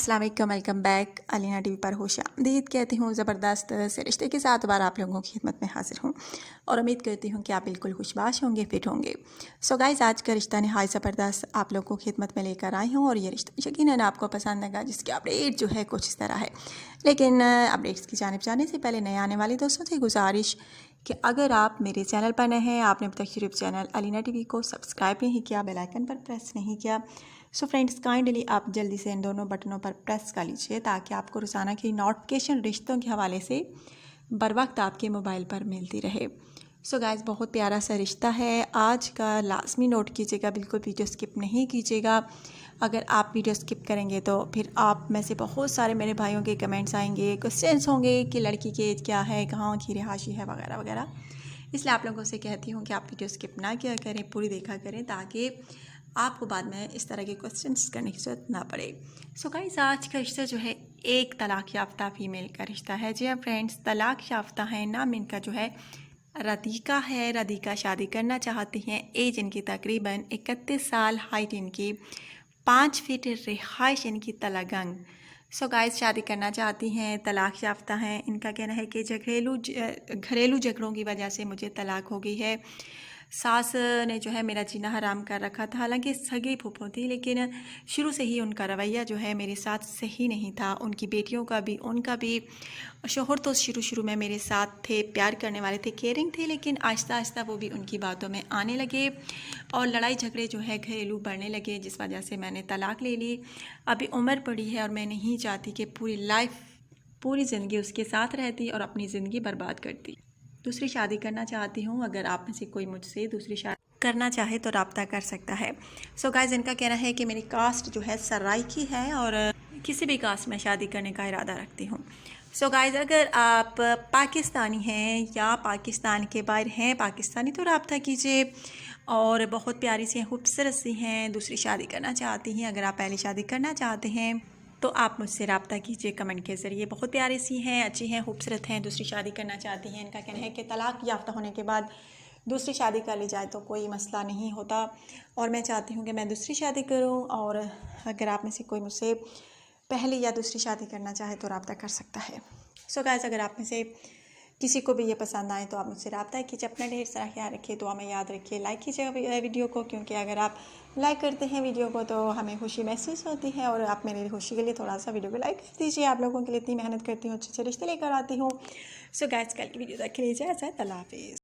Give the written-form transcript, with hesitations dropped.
अस्सलाम वालेकुम, welcome back. Alina TV पर खुशामदीद कहती हूँ। ज़बरदस्त से रिश्ते के साथ दोबारा आप लोगों की खिदमत में हाजिर हूँ और उम्मीद करती हूँ कि आप बिल्कुल खुशबाश होंगे, फिट होंगे। सो गाइस, आज का रिश्ता नहायत ज़बरदस्त आप लोगों की खिदमत में लेकर आई हूँ और ये रिश्ता यकीनन आपको पसंद आएगा, जिसकी अपडेट जो है कुछ इस तरह है। लेकिन अपडेट्स की जानिब जाने से पहले नए आने वाले दोस्तों से गुजारिश कि अगर आप मेरे चैनल पर नए हैं, आपने अब तक यूट्यूब चैनल अलीना टीवी को सब्सक्राइब नहीं किया, बेल आइकन पर प्रेस नहीं किया, सो फ्रेंड्स काइंडली आप जल्दी से इन दोनों बटनों पर प्रेस कर लीजिए ताकि आपको रोज़ाना की नोटिफिकेशन रिश्तों के हवाले से बर वक्त आपके मोबाइल पर मिलती रहे। सो गाइस, बहुत प्यारा सा रिश्ता है आज का, लाजमी नोट कीजिएगा, बिल्कुल वीडियो स्किप नहीं कीजिएगा। अगर आप वीडियो स्किप करेंगे तो फिर आप में से बहुत सारे मेरे भाइयों के कमेंट्स आएंगे, क्वेश्चंस होंगे कि लड़की की एज क्या है, कहाँ की रिहाशी है, वगैरह वगैरह। इसलिए आप लोगों से कहती हूँ कि आप वीडियो स्किप ना किया करें, पूरी देखा करें ताकि आपको बाद में इस तरह के क्वेश्चंस करने की ज़रूरत ना पड़े। सो गाइस, आज का रिश्ता जो है एक तलाक याफ्ता फीमेल का रिश्ता है। जी हाँ फ्रेंड्स, तलाक याफ्ता है। नाम इनका जो है राधिका है। राधिका शादी करना चाहती हैं। एज इनकी तकरीबन 31 साल, हाइट इनकी 5 फीट, रिहाइश इनकी तलगंग। सो गाइस, शादी करना चाहती हैं, तलाक याफ्ता हैं। इनका कहना है कि घरेलू झगड़ों की वजह से मुझे तलाक हो गई है। सास ने जो है मेरा जीना हराम कर रखा था। हालांकि सगी फूफो थी, लेकिन शुरू से ही उनका रवैया जो है मेरे साथ सही नहीं था। उनकी बेटियों का भी, उनका भी। शोहर तो शुरू में मेरे साथ थे, प्यार करने वाले थे, केयरिंग थे, लेकिन आहिस्ता आहिस्ता वो भी उनकी बातों में आने लगे और लड़ाई झगड़े जो है घरेलू बढ़ने लगे, जिस वजह से मैंने तलाक ले ली। अभी उम्र पड़ी है और मैं नहीं चाहती कि पूरी लाइफ, पूरी ज़िंदगी उसके साथ रहती और अपनी ज़िंदगी बर्बाद करती। दूसरी शादी करना चाहती हूँ। अगर आप में से कोई मुझसे दूसरी शादी करना चाहे तो रब्ता कर सकता है। सो गाइस, इनका कहना है कि मेरी कास्ट जो है सराइकी है और किसी भी कास्ट में शादी करने का इरादा रखती हूँ। सो गाइस, अगर आप पाकिस्तानी हैं या पाकिस्तान के बाहर हैं पाकिस्तानी, तो रब्ता कीजिए। और बहुत प्यारी सी हैं, खूबसूरत सी हैं, दूसरी शादी करना चाहती हैं। अगर आप पहली शादी करना चाहते हैं तो आप मुझसे रब्ता कीजिए कमेंट के ज़रिए। बहुत प्यारी सी हैं, अच्छी हैं, खूबसूरत हैं, दूसरी शादी करना चाहती हैं। इनका कहना है कि तलाक याफ्ता होने के बाद दूसरी शादी कर ली जाए तो कोई मसला नहीं होता और मैं चाहती हूँ कि मैं दूसरी शादी करूँ। और अगर आप में से कोई मुझसे पहली या दूसरी शादी करना चाहे तो रब्ता कर सकता है। सो गाइस, अगर आप में से किसी को भी ये पसंद आए तो आप मुझसे रब्ता कीजिए। अपना ढेर सारा ख्याल रखिए, दुआ में याद रखिए, लाइक कीजिएगा वीडियो को, क्योंकि अगर आप लाइक करते हैं वीडियो को तो हमें खुशी महसूस होती है और आप मेरी खुशी के लिए थोड़ा सा वीडियो को लाइक कर दीजिए। आप लोगों के लिए इतनी मेहनत करती हूँ, अच्छे अच्छे रिश्ते लेकर आती हूँ। सो गाइस, कल की वीडियो तक के लिए इजाज़त, अल्लाह हाफिज़।